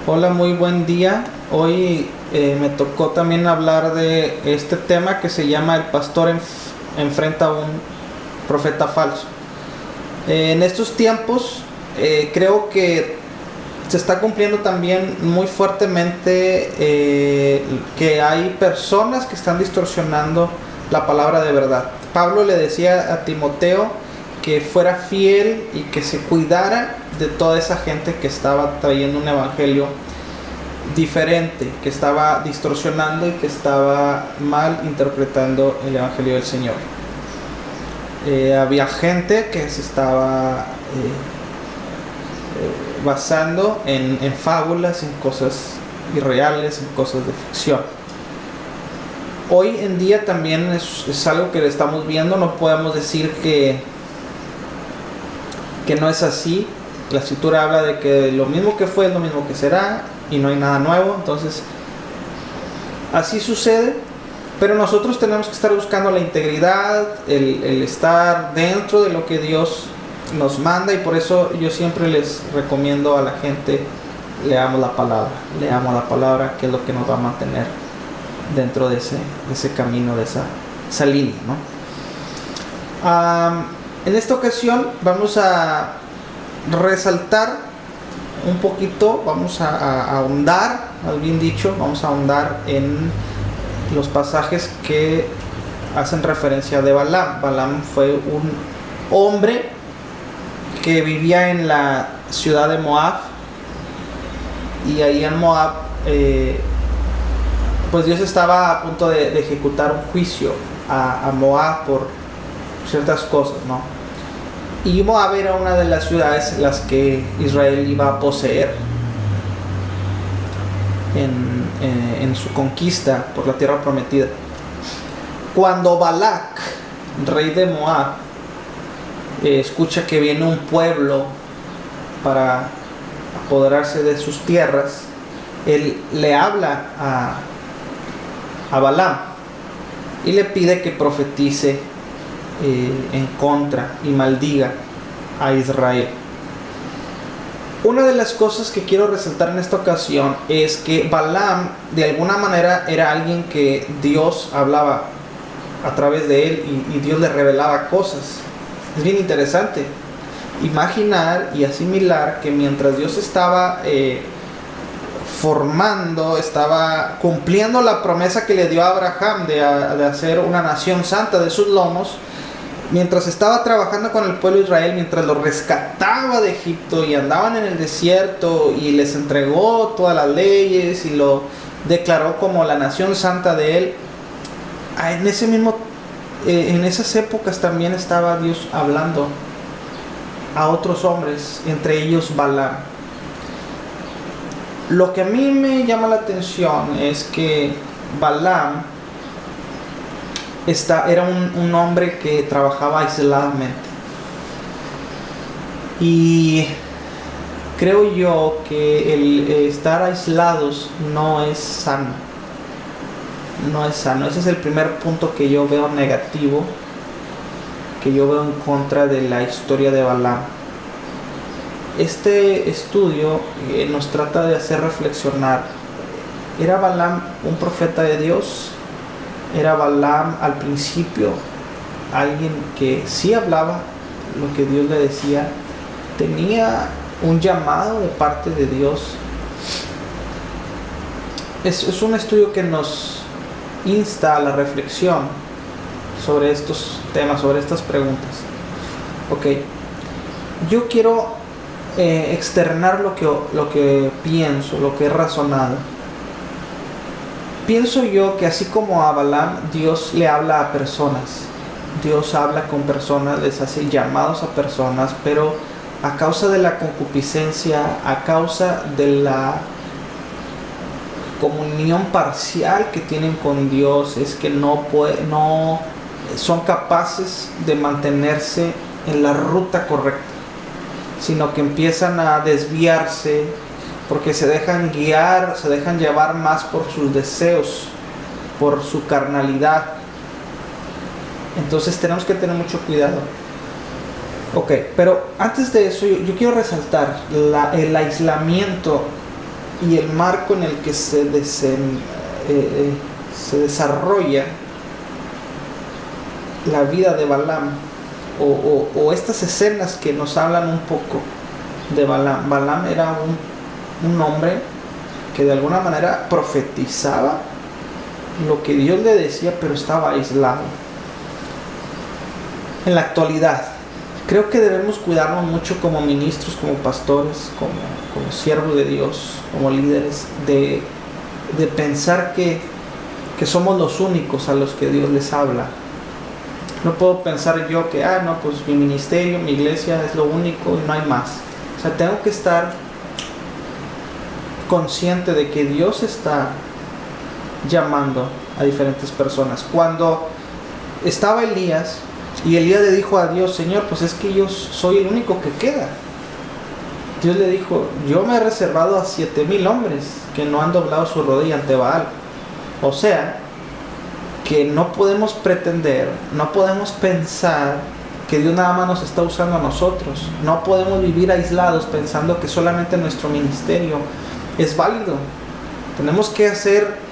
Hola, muy buen día. Hoy me tocó también hablar de este tema que se llama El pastor enfrenta a un profeta falso. En estos tiempos creo que se está cumpliendo también muy fuertemente que hay personas que están distorsionando la palabra de verdad. Pablo le decía a Timoteo que fuera fiel y que se cuidara de toda esa gente que estaba trayendo un evangelio diferente, que estaba distorsionando y que estaba mal interpretando el evangelio del Señor. Había gente que se estaba basando en fábulas, en cosas irreales, en cosas de ficción. Hoy en día también es algo que estamos viendo. No podemos decir que no es así. La escritura habla de que lo mismo que fue es lo mismo que será y no hay nada nuevo. Entonces así sucede, pero nosotros tenemos que estar buscando la integridad, el estar dentro de lo que Dios nos manda, y por eso yo siempre les recomiendo a la gente: leamos la palabra, que es lo que nos va a mantener dentro de ese camino, de esa línea, ¿no? En esta ocasión vamos a resaltar un poquito, vamos a ahondar, más bien dicho, vamos a ahondar en los pasajes que hacen referencia de Balaam. Balaam fue un hombre que vivía en la ciudad de Moab, y ahí en Moab pues Dios estaba a punto de ejecutar un juicio a Moab por ciertas cosas, ¿no? Y Moab era una de las ciudades las que Israel iba a poseer en su conquista por la tierra prometida. Cuando Balac, rey de Moab, escucha que viene un pueblo para apoderarse de sus tierras, él le habla a Balaam y le pide que profetice en contra y maldiga a Israel. Una de las cosas que quiero resaltar en esta ocasión es que Balaam de alguna manera era alguien que Dios hablaba a través de él, y Dios le revelaba cosas. Es bien interesante imaginar y asimilar que mientras Dios estaba formando, estaba cumpliendo la promesa que le dio a Abraham de hacer una nación santa de sus lomos, mientras estaba trabajando con el pueblo de Israel, mientras lo rescataba de Egipto y andaban en el desierto y les entregó todas las leyes y lo declaró como la nación santa de él, en esas épocas también estaba Dios hablando a otros hombres, entre ellos Balaam. Lo que a mí me llama la atención es que Balaam era un hombre que trabajaba aisladamente, y creo yo que el estar aislados no es sano. Ese es el primer punto que yo veo negativo, que yo veo en contra de la historia de Balaam. Este estudio nos trata de hacer reflexionar: ¿era Balaam un profeta de Dios? ¿Era Balaam al principio alguien que sí hablaba lo que Dios le decía? ¿Tenía un llamado de parte de Dios? Es un estudio que nos insta a la reflexión sobre estos temas, sobre estas preguntas. Ok, yo quiero externar lo que pienso, lo que he razonado. Pienso yo que así como a Balaam, Dios le habla a personas. Dios habla con personas, les hace llamados a personas, pero a causa de la concupiscencia, a causa de la comunión parcial que tienen con Dios, es que no son capaces de mantenerse en la ruta correcta, sino que empiezan a desviarse porque se dejan guiar, se dejan llevar más por sus deseos, por su carnalidad. Entonces tenemos que tener mucho cuidado. Ok, pero antes de eso yo quiero resaltar el aislamiento y el marco en el que se desarrolla la vida de Balaam, o estas escenas que nos hablan un poco de Balaam. Balaam era un hombre que de alguna manera profetizaba lo que Dios le decía, pero estaba aislado. En la actualidad, creo que debemos cuidarnos mucho como ministros, como pastores, como siervos de Dios, como líderes, de pensar que somos los únicos a los que Dios les habla. No puedo pensar yo que, no, pues mi ministerio, mi iglesia es lo único y no hay más. O sea, tengo que estar consciente de que Dios está llamando a diferentes personas. Cuando estaba Elías, y Elías le dijo a Dios: Señor, pues es que yo soy el único que queda. Dios le dijo: yo me he reservado a 7,000 hombres que no han doblado su rodilla ante Baal. O sea, que no podemos pretender, no podemos pensar que Dios nada más nos está usando a nosotros. No podemos vivir aislados pensando que solamente nuestro ministerio es válido. Tenemos que hacer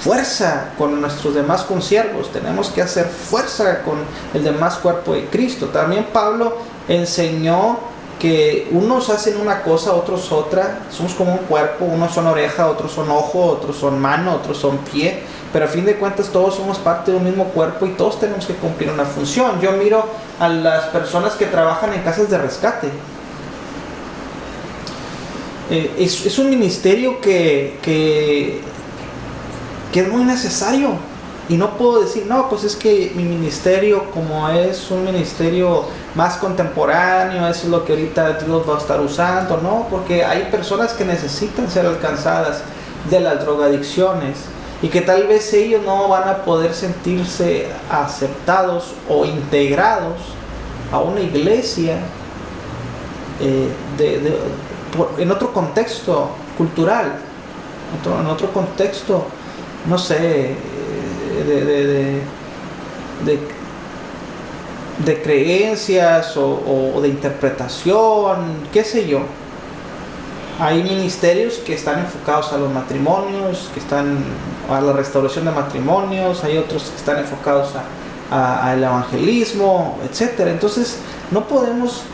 fuerza con nuestros demás consiervos. Tenemos que hacer fuerza con el demás cuerpo de Cristo. También Pablo enseñó que unos hacen una cosa, otros otra. Somos como un cuerpo, unos son oreja, otros son ojo, otros son mano, otros son pie, pero a fin de cuentas todos somos parte de un mismo cuerpo y todos tenemos que cumplir una función. Yo miro a las personas que trabajan en casas de rescate. Es un ministerio que es muy necesario, y no puedo decir: no, pues es que mi ministerio, como es un ministerio más contemporáneo, eso es lo que ahorita Dios va a estar usando. No, porque hay personas que necesitan ser alcanzadas de las drogadicciones y que tal vez ellos no van a poder sentirse aceptados o integrados a una iglesia en otro contexto cultural, en otro contexto, no sé, de creencias o de interpretación, qué sé yo. Hay ministerios que están enfocados a los matrimonios, que están a la restauración de matrimonios. Hay otros que están enfocados al evangelismo, etcétera. Entonces no podemos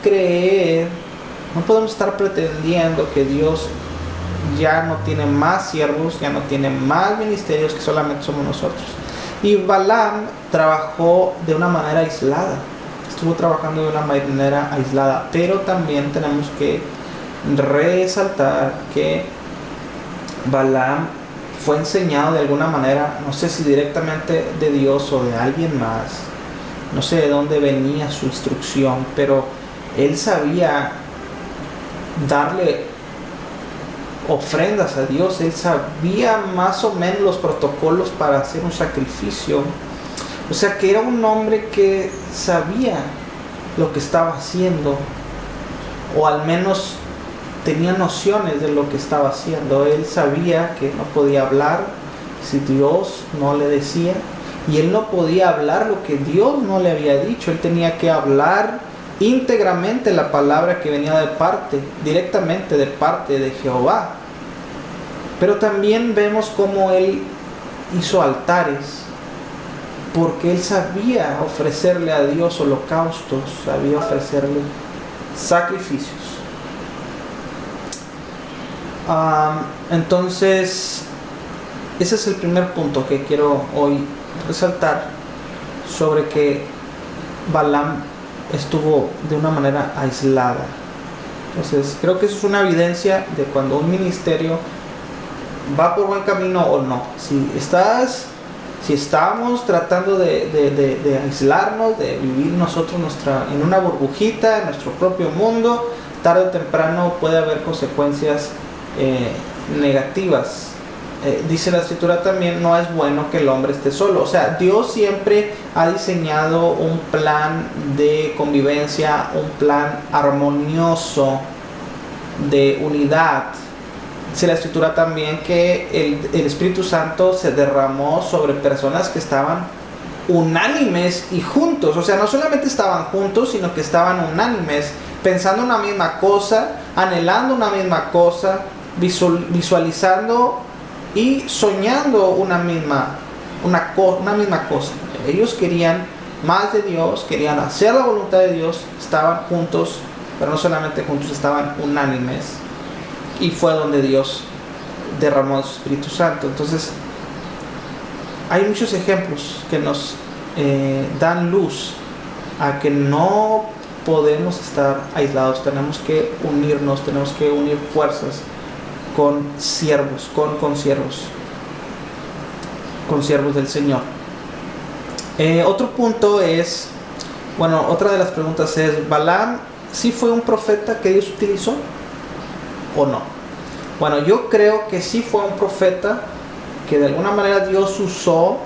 estar pretendiendo que Dios ya no tiene más siervos, ya no tiene más ministerios, que solamente somos nosotros. Y Balaam trabajó de una manera aislada, estuvo trabajando de una manera aislada, pero también tenemos que resaltar que Balaam fue enseñado de alguna manera, no sé si directamente de Dios o de alguien más, no sé de dónde venía su instrucción, pero él sabía darle ofrendas a Dios. Él sabía más o menos los protocolos para hacer un sacrificio. O sea, que era un hombre que sabía lo que estaba haciendo, o al menos tenía nociones de lo que estaba haciendo. Él sabía que no podía hablar si Dios no le decía, y él no podía hablar lo que Dios no le había dicho. Él tenía que hablar íntegramente la palabra que venía directamente de parte de Jehová. Pero también vemos cómo él hizo altares, porque él sabía ofrecerle a Dios holocaustos, sabía ofrecerle sacrificios. Entonces, ese es el primer punto que quiero hoy resaltar, sobre que Balaam estuvo de una manera aislada. Entonces, creo que eso es una evidencia de cuando un ministerio va por buen camino o no. Si estamos tratando de aislarnos, de vivir nosotros en una burbujita, en nuestro propio mundo, tarde o temprano puede haber consecuencias negativas. Dice la escritura también: no es bueno que el hombre esté solo. O sea, Dios siempre ha diseñado un plan de convivencia, un plan armonioso de unidad. Dice la escritura también que el Espíritu Santo se derramó sobre personas que estaban unánimes y juntos. O sea, no solamente estaban juntos, sino que estaban unánimes, pensando una misma cosa, anhelando una misma cosa, visualizando y soñando una misma cosa. Ellos querían más de Dios, querían hacer la voluntad de Dios, estaban juntos, pero no solamente juntos, estaban unánimes, y fue donde Dios derramó su Espíritu Santo. Entonces hay muchos ejemplos que nos dan luz a que no podemos estar aislados, tenemos que unirnos, tenemos que unir fuerzas con siervos del Señor. Otro punto es, otra de las preguntas es, ¿Balaam sí fue un profeta que Dios utilizó o no? Bueno, yo creo que sí fue un profeta que de alguna manera Dios usó.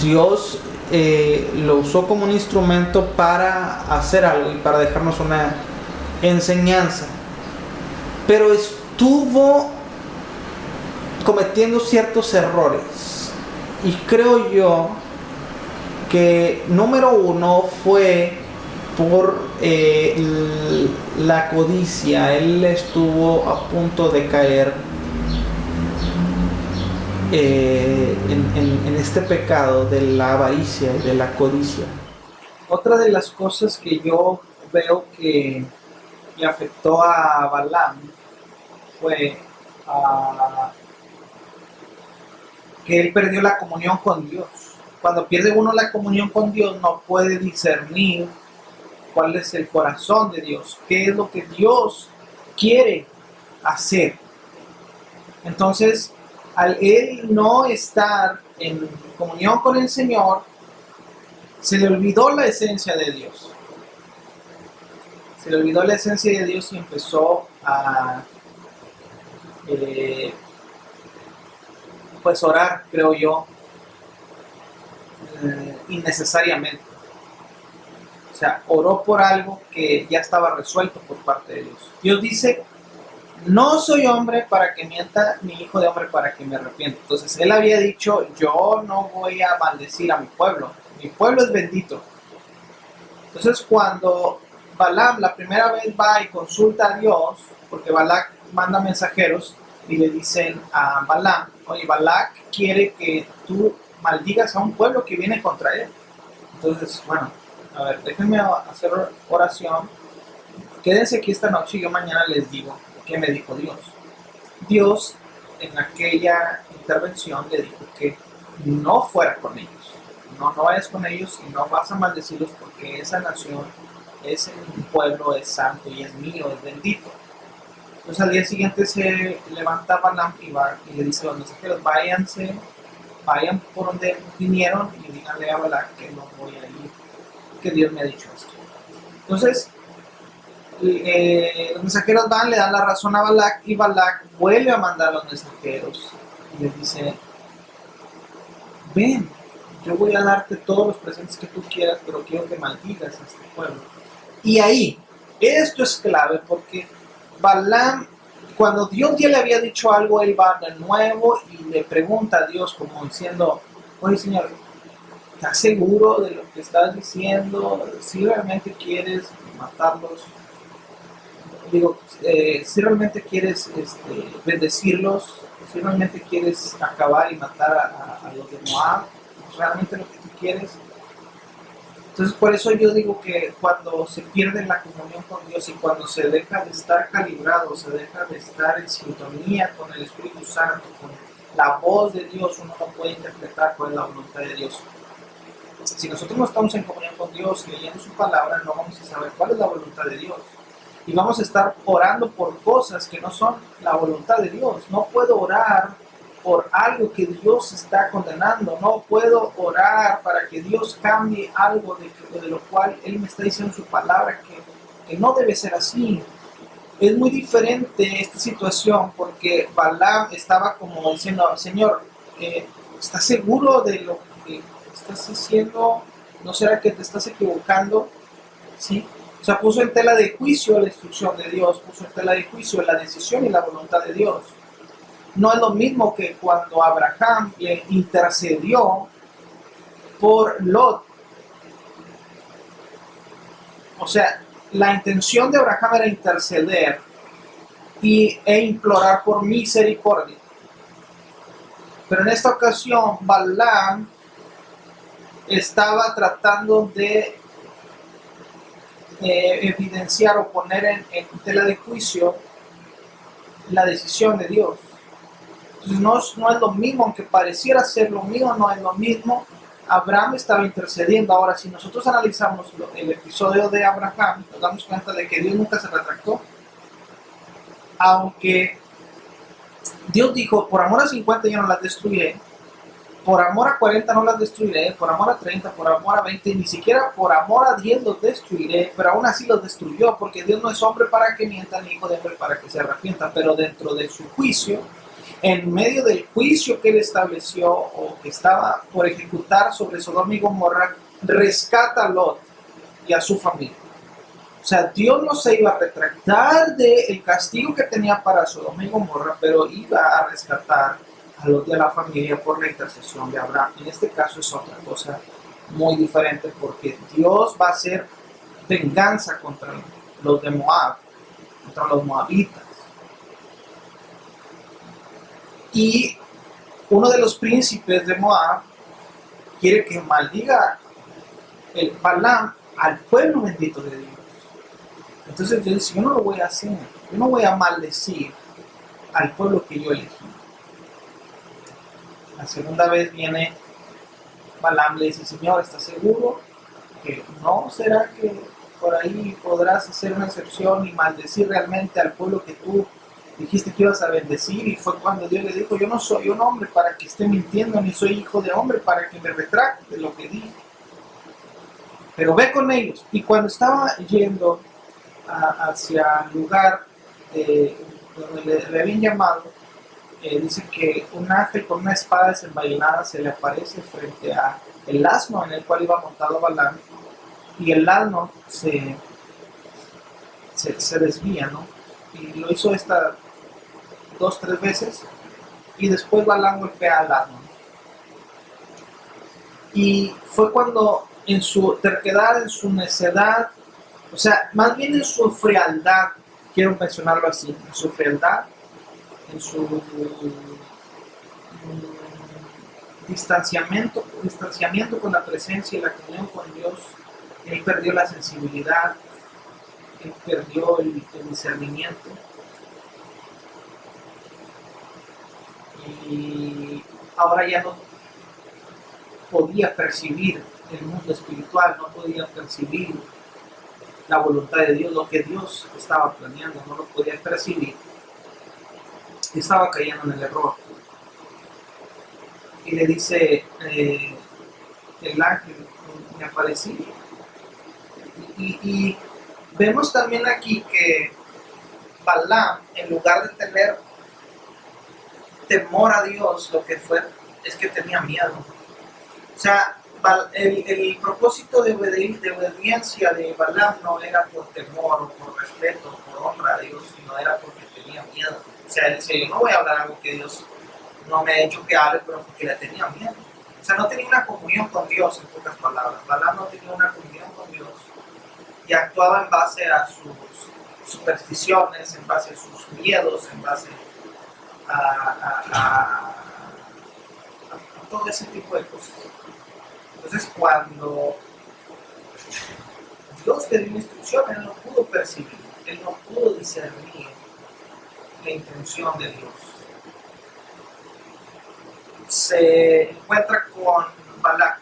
Dios lo usó como un instrumento para hacer algo y para dejarnos una enseñanza, pero estuvo cometiendo ciertos errores, y creo yo que número uno fue por la codicia. Él estuvo a punto de caer en este pecado de la avaricia y de la codicia. Otra de las cosas que yo veo que le afectó a Balaam fue que él perdió la comunión con Dios. Cuando pierde uno la comunión con Dios, no puede discernir cuál es el corazón de Dios, qué es lo que Dios quiere hacer. Entonces, al él no estar en comunión con el Señor, se le olvidó la esencia de Dios. Se le olvidó la esencia de Dios y empezó a orar, creo yo, innecesariamente. O sea, oró por algo que ya estaba resuelto por parte de Dios. Dios dice: no soy hombre para que mienta, ni hijo de hombre para que me arrepienta. Entonces él había dicho: yo no voy a maldecir a mi pueblo es bendito. Entonces cuando Balaam la primera vez va y consulta a Dios, porque Balac manda mensajeros y le dicen a Balaam: oye, Balac quiere que tú maldigas a un pueblo que viene contra él. Entonces, a ver, déjenme hacer oración, quédense aquí esta noche y yo mañana les digo qué me dijo Dios. Dios en aquella intervención le dijo que no fuera con ellos, no vayas con ellos y no vas a maldecirlos, porque esa nación, ese pueblo es santo y es mío, es bendito. Entonces al día siguiente se levanta Balaam y le dice a los mensajeros: vayan por donde vinieron y díganle a Balac que no voy a ir, que Dios me ha dicho esto. Entonces los mensajeros van, le dan la razón a Balac, y Balac vuelve a mandar a los mensajeros y les dice: ven, yo voy a darte todos los presentes que tú quieras, pero quiero que maldigas a este pueblo. Y ahí, esto es clave, porque Balaam, cuando Dios ya le había dicho algo, él va de nuevo y le pregunta a Dios, como diciendo: oye, Señor, ¿estás seguro de lo que estás diciendo? ¿Si realmente quieres matarlos? Digo, si realmente quieres bendecirlos, si realmente quieres acabar y matar a los de Moab, ¿es realmente lo que tú quieres? Entonces, por eso yo digo que cuando se pierde la comunión con Dios y cuando se deja de estar calibrado, se deja de estar en sintonía con el Espíritu Santo, con la voz de Dios, uno no puede interpretar cuál es la voluntad de Dios. Si nosotros no estamos en comunión con Dios, leyendo su palabra, no vamos a saber cuál es la voluntad de Dios. Y vamos a estar orando por cosas que no son la voluntad de Dios. No puedo orar por algo que Dios está condenando. No puedo orar para que Dios cambie algo de lo cual Él me está diciendo en su palabra que no debe ser así. Es muy diferente esta situación, porque Balaam estaba como diciendo: Señor, ¿estás seguro de lo que estás haciendo? ¿No será que te estás equivocando? ¿Sí? O sea, puso en tela de juicio la instrucción de Dios, puso en tela de juicio la decisión y la voluntad de Dios. No es lo mismo que cuando Abraham le intercedió por Lot. O sea, la intención de Abraham era interceder e implorar por misericordia. Pero en esta ocasión Balaam estaba tratando de evidenciar o poner en tela de juicio la decisión de Dios. Entonces no es lo mismo, aunque pareciera ser lo mismo, no es lo mismo. Abraham estaba intercediendo. Ahora, si nosotros analizamos el episodio de Abraham, nos damos cuenta de que Dios nunca se retractó. Aunque Dios dijo, por amor a 50 yo no las destruiré, por amor a 40 no las destruiré, por amor a 30, por amor a 20, ni siquiera por amor a 10 los destruiré, pero aún así los destruyó, porque Dios no es hombre para que mienta, ni hijo de hombre para que se arrepienta. Pero dentro de su juicio, en medio del juicio que él estableció o que estaba por ejecutar sobre Sodoma y Gomorra, rescata a Lot y a su familia. O sea, Dios no se iba a retractar del castigo que tenía para Sodoma y Gomorra, pero iba a rescatar a Lot y a la familia por la intercesión de Abraham. En este caso es otra cosa muy diferente, porque Dios va a hacer venganza contra los de Moab, contra los moabitas. Y uno de los príncipes de Moab quiere que maldiga el Balaam al pueblo bendito de Dios. Entonces Dios dice, yo no lo voy a hacer, yo no voy a maldecir al pueblo que yo elegí. La segunda vez viene Balaam, le dice, Señor, ¿estás seguro que no será que por ahí podrás hacer una excepción y maldecir realmente al pueblo que tú dijiste que ibas a bendecir? Y fue cuando Dios le dijo, yo no soy un hombre para que esté mintiendo, ni soy hijo de hombre para que me retracte de lo que dije. Pero ve con ellos. Y cuando estaba yendo hacia el lugar donde le habían llamado, dice que un ángel con una espada desenvainada se le aparece frente a el asno en el cual iba montado Balaam, y el asno se desvía, ¿no? Y lo hizo estas 2-3 veces, y después Balaam golpea al asno. Y fue cuando en su terquedad, en su necedad, o sea, más bien en su frialdad, quiero mencionarlo así, en su frialdad, en su distanciamiento con la presencia y la comunión con Dios, él perdió la sensibilidad, él perdió el discernimiento, y ahora ya no podía percibir el mundo espiritual, no podía percibir la voluntad de Dios, lo que Dios estaba planeando, no lo podía percibir, y estaba cayendo en el error. Y le dice el ángel, me aparecí. Y vemos también aquí que Balaam, en lugar de tener temor a Dios, lo que fue es que tenía miedo. O sea, el propósito de obediencia de Balaam no era por temor o por respeto o por honra a Dios, sino era porque tenía miedo. O sea, él decía, yo no voy a hablar algo que Dios no me ha hecho que hable, pero porque le tenía miedo. O sea, no tenía una comunión con Dios, en pocas palabras. Balaam no tenía una comunión con Dios y actuaba en base a sus supersticiones, en base a sus miedos, en base a todo ese tipo de cosas. Entonces, cuando Dios le dio una instrucción, él no pudo percibir, él no pudo discernir la intención de Dios. Se encuentra con Balac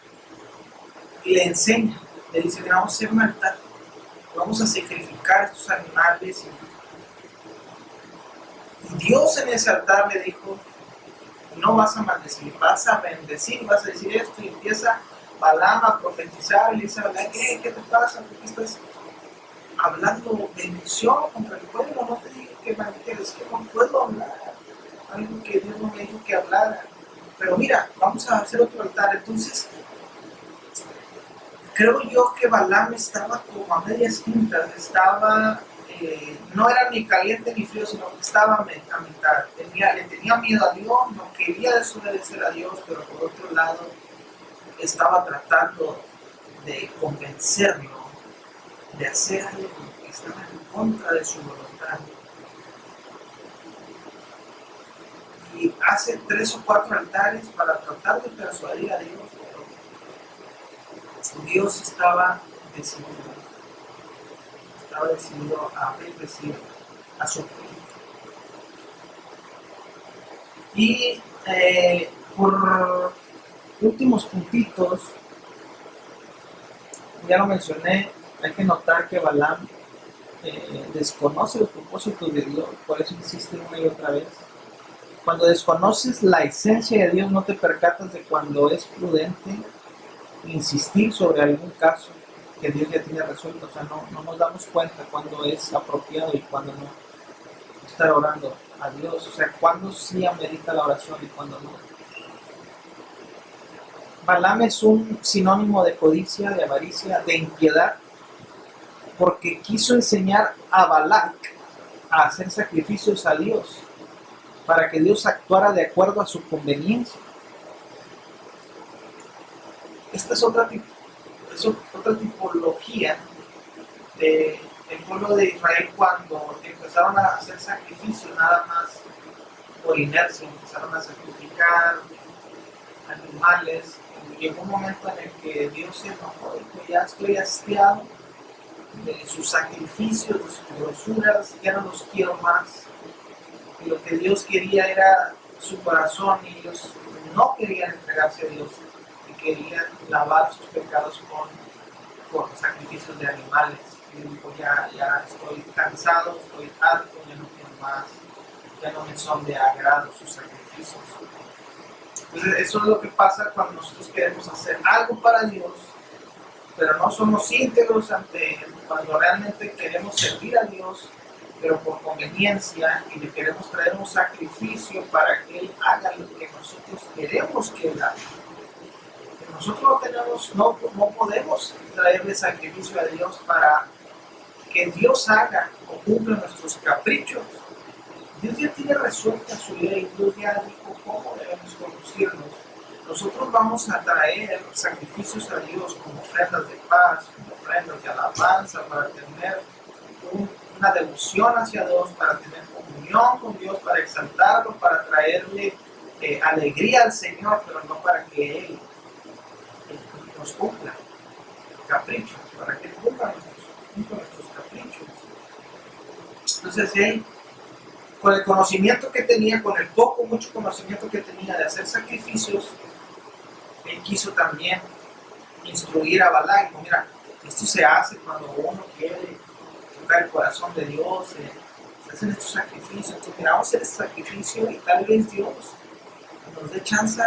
y le enseña, le dice, mira, vamos a hacer un altar, vamos a sacrificar a estos animales. Y Dios en ese altar le dijo, no vas a maldecir, vas a bendecir, vas a decir esto, y empieza Balaam a profetizar, y le dice, ¿qué te pasa? ¿Por qué estás hablando bendición contra el pueblo? No te digo que maldigas, que no puedo hablar algo que Dios no me dijo que hablara. Pero mira, vamos a hacer otro altar. Entonces, creo yo que Balaam estaba como a medias tintas, estaba, no era ni caliente ni frío, sino que estaba a mitad. Le tenía miedo a Dios, no quería desobedecer a Dios, pero por otro lado, estaba tratando de convencerlo de hacer algo que estaba en contra de su voluntad. hace 3 o 4 altares para tratar de persuadir a Dios, pero Dios estaba decidido a bendecir a su pueblo. Y por últimos puntitos, ya lo mencioné, hay que notar que Balaam desconoce los propósitos de Dios, por eso insiste una y otra vez. Cuando desconoces la esencia de Dios, no te percatas de cuando es prudente insistir sobre algún caso que Dios ya tiene resuelto. O sea, no nos damos cuenta cuando es apropiado y cuando no. Estar orando a Dios, o sea, cuando sí amerita la oración y cuando no. Balaam es un sinónimo de codicia, de avaricia, de impiedad, porque quiso enseñar a Balac a hacer sacrificios a Dios, para que Dios actuara de acuerdo a su conveniencia. Esta es otra tipología del pueblo de Israel cuando empezaron a hacer sacrificios nada más por inercia, empezaron a sacrificar animales. Llegó un momento en el que Dios se enojó y dijo: ya estoy hastiado de sus sacrificios, de sus grosuras, ya no los quiero más. Y lo que Dios quería era su corazón, y ellos no querían entregarse a Dios y querían lavar sus pecados con sacrificios de animales. Y dijo: ya estoy cansado, estoy harto, ya no quiero más, ya no me son de agrado sus sacrificios. Entonces, eso es lo que pasa cuando nosotros queremos hacer algo para Dios, pero no somos íntegros ante Él, cuando realmente queremos servir a Dios, pero por conveniencia, y le queremos traer un sacrificio para que Él haga lo que nosotros queremos que Él haga. Nosotros no podemos traerle sacrificio a Dios para que Dios haga o cumpla nuestros caprichos. Dios ya tiene resuelta su ley, Dios ya dijo cómo debemos conducirnos. Nosotros vamos a traer sacrificios a Dios como ofrendas de paz, como ofrendas de alabanza, para tener una devoción hacia Dios, para tener comunión con Dios, para exaltarlo, para traerle alegría al Señor, pero no para que Él nos cumpla caprichos, para que Él cumpla nuestros caprichos. Entonces Él, con el conocimiento que tenía, con el mucho conocimiento que tenía de hacer sacrificios, Él quiso también instruir a Balac. Mira, esto se hace cuando uno quiere tocar el corazón de Dios, se hacen estos sacrificios. Entonces, mira, vamos a hacer este sacrificio y tal vez Dios nos dé chance,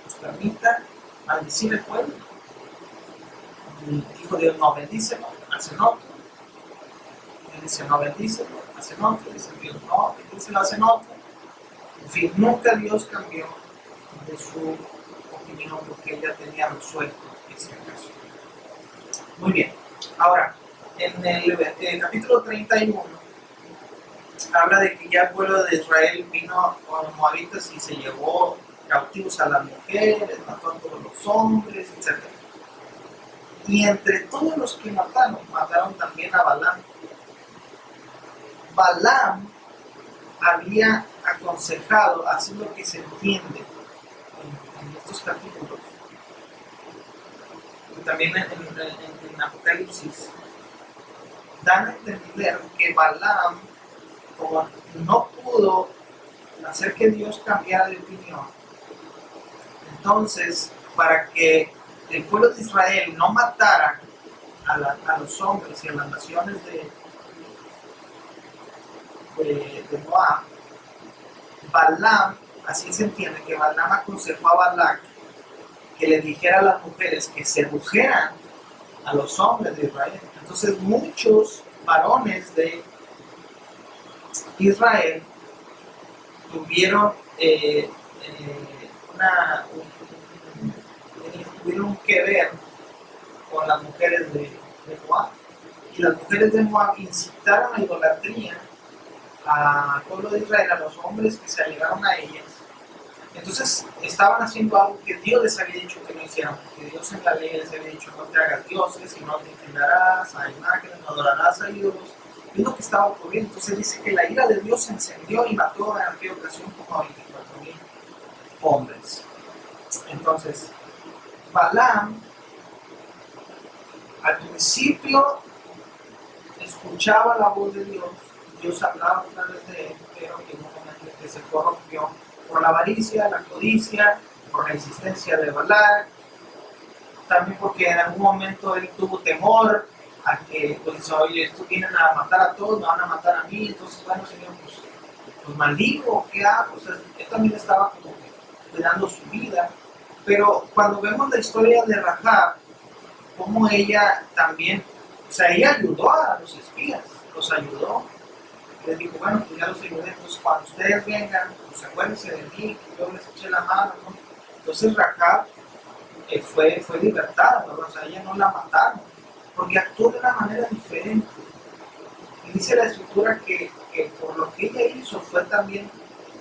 nos permita maldecir el pueblo. Y dijo Dios: no, bendícelo, hacen otro. Él dice: no, bendícelo, hacen otro. Dice Dios: no, bendícelo, hacen otro. En fin, nunca Dios cambió de su opinión, porque ella tenía resuelto ese caso. Muy bien. Ahora, en el capítulo 31 habla de que ya el pueblo de Israel vino con los moabitas y se llevó cautivos a las mujeres, mató a todos los hombres, etc. Y entre todos los que mataron también a Balaam. Balaam había aconsejado, así lo que se entiende en estos capítulos, y también en Apocalipsis, dan a entender que Balaam, como no pudo hacer que Dios cambiara de opinión, entonces, para que el pueblo de Israel no matara a los hombres y a las naciones de Moab, Balaam, así se entiende, que Balaam aconsejó a Balac que le dijera a las mujeres que sedujeran a los hombres de Israel. Entonces muchos varones de Israel tuvieron que ver con las mujeres de Moab. Y las mujeres de Moab incitaron a idolatría al pueblo de Israel, a los hombres que se allegaron a ellas. Entonces estaban haciendo algo que Dios les había dicho que no hicieran, porque Dios en la ley les había dicho: no te hagas dioses, y no te inclinarás a imágenes, no adorarás a ídolos. Y es lo que estaba ocurriendo. Entonces dice que la ira de Dios se encendió y mató en aquella ocasión como a 24,000 hombres. Entonces, Balaam al principio escuchaba la voz de Dios, Dios hablaba a través de él, pero en un momento que se corrompió por la avaricia, la codicia, por la insistencia de Balac, también porque en algún momento él tuvo temor a que, pues, oye, estos vienen a matar a todos, me van a matar a mí, entonces, bueno, Señor, pues maldigo, ¿qué hago? O sea, él también estaba como que cuidando su vida, pero cuando vemos la historia de Rahab, como ella también, o sea, ella ayudó a los espías, los ayudó, les dijo, bueno, pues ya los ayudé, entonces cuando ustedes vengan, pues acuérdense de mí, que yo les eché la mano, ¿no? Entonces Rahab fue libertada, ¿verdad? O sea, ella no la mataron, porque actuó de una manera diferente. Y dice la escritura que por lo que ella hizo fue también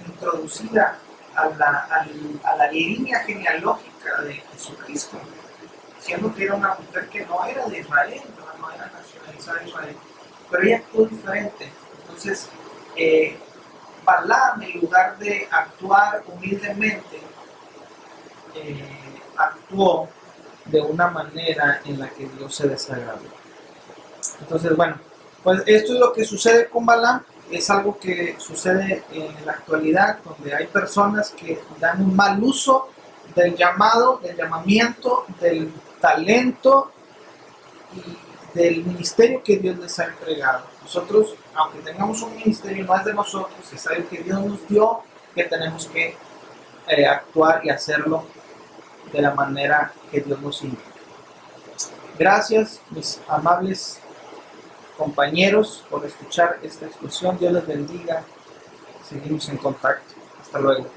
introducida a la línea genealógica de Jesucristo, siendo que era una mujer que no era de Israel, no era nacionalizada de Israel, pero ella actuó diferente. Entonces, Balaam, en lugar de actuar humildemente, actuó de una manera en la que Dios se desagradó. Entonces, bueno, pues esto es lo que sucede con Balaam. Es algo que sucede en la actualidad, donde hay personas que dan un mal uso del llamado, del llamamiento, del talento y del ministerio que Dios les ha entregado. Nosotros, aunque tengamos un ministerio, no es de nosotros, es algo que Dios nos dio, que tenemos que actuar y hacerlo de la manera que Dios nos indica. Gracias, mis amables compañeros, por escuchar esta exposición. Dios les bendiga. Seguimos en contacto. Hasta luego.